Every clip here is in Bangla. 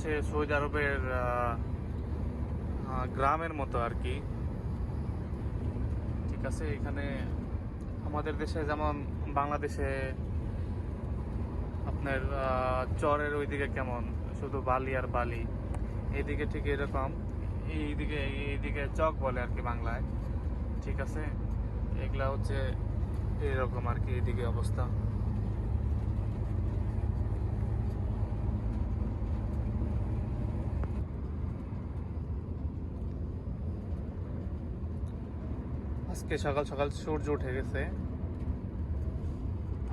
হচ্ছে সৌদি আরবের গ্রামের মতো আর কি। ঠিক আছে, এখানে আমাদের দেশে যেমন বাংলাদেশে আপনার চরের ওইদিকে কেমন শুধু বালি আর বালি, এইদিকে ঠিক এরকম। এইদিকে চক বলে আর কি বাংলায়। ঠিক আছে, এগুলা হচ্ছে এরকম আর কি এইদিকে অবস্থা। আজকে সকাল সকাল সূর্য উঠে গেছে।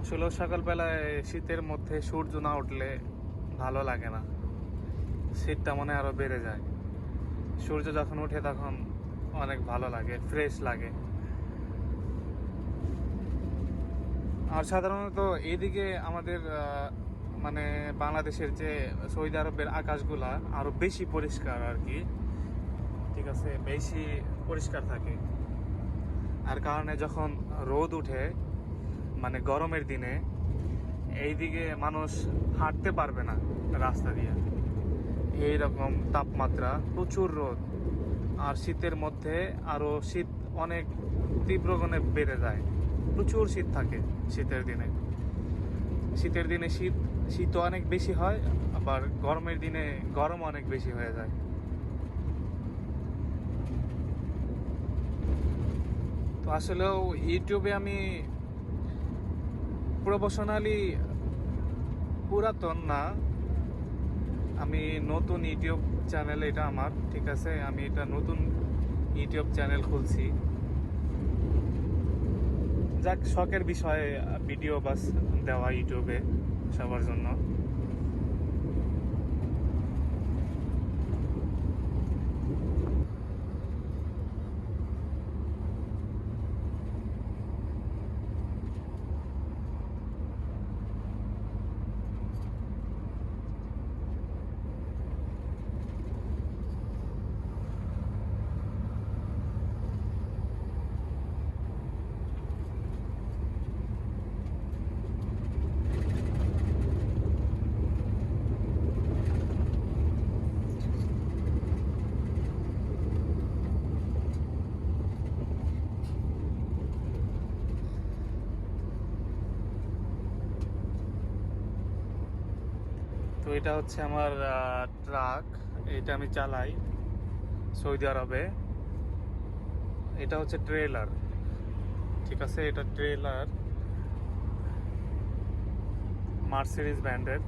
আসলে সকালবেলায় শীতের মধ্যে সূর্য না উঠলে ভালো লাগে না, শীতটা মনে আরো বেড়ে যায়। সূর্য যখন উঠে তখন অনেক ভালো লাগে, ফ্রেশ লাগে। আর সাধারণত এইদিকে আমাদের মানে বাংলাদেশের যে সৌদি আরবের আকাশগুলা আরো বেশি পরিষ্কার আর কি। ঠিক আছে, বেশি পরিষ্কার থাকে। আর কারণে যখন রোদ উঠে মানে গরমের দিনে এইদিকে মানুষ হাঁটতে পারবে না রাস্তা দিয়ে, এইরকম তাপমাত্রা, প্রচুর রোদ। আর শীতের মধ্যে আরো শীত অনেক তীব্র গুণে বেড়ে যায়, প্রচুর শীত থাকে শীতের দিনে। শীতের দিনে শীত অনেক বেশি হয়, আবার গরমের দিনে গরম অনেক বেশি হয়ে যায়। তো আসলেও ইউটিউবে আমি প্রফেশনালি পুরাতন না, আমি নতুন ইউটিউব চ্যানেল এটা আমার। ঠিক আছে, আমি এটা নতুন ইউটিউব চ্যানেল খুলছি। যাক, শখের বিষয়ে ভিডিও বাস দেওয়া ইউটিউবে সবার জন্য। তো এটা হচ্ছে আমার ট্রাক, এটা আমি চালাই সৌদি আরবে। এটা হচ্ছে ট্রেলার। ঠিক আছে, এটা ট্রেলার মার্সিডিজ ব্র্যান্ডের।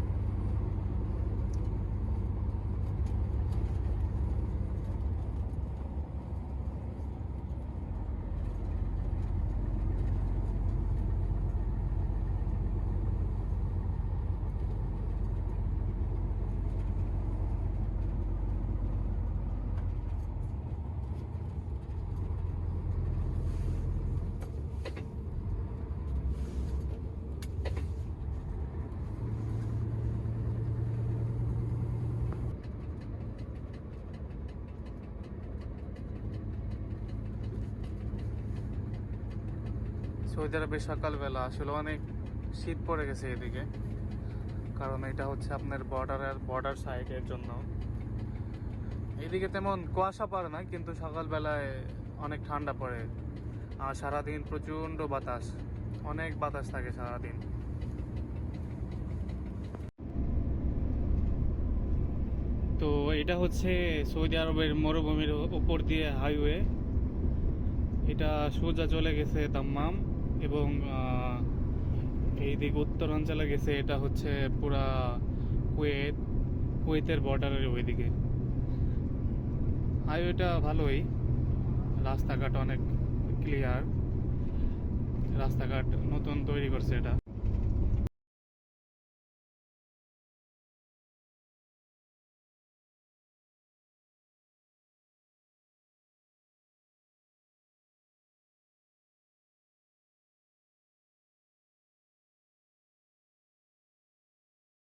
সৌদি আরবে সকালবেলা আসলে অনেক শীত পড়ে গেছে এদিকে, কারণ এটা হচ্ছে আপনার বর্ডার সাইডের জন্য। এইদিকে তেমন কুয়াশা পড়ে না, কিন্তু সকালবেলায় অনেক ঠান্ডা পড়ে। আর সারাদিন প্রচণ্ড বাতাস, অনেক বাতাস থাকে সারাদিন। তো এটা হচ্ছে সৌদি আরবের মরুভূমির উপর দিয়ে হাইওয়ে। এটা সোজা চলে গেছে দাম্মাম, এবং এই দিক উত্তরাঞ্চলে গেছে। এটা হচ্ছে পুরা কুয়েতের বর্ডারের ওইদিকে। হাইওয়েটা ভালোই, রাস্তাঘাট অনেক ক্লিয়ার, রাস্তাঘাট নতুন তৈরি করছে এটা।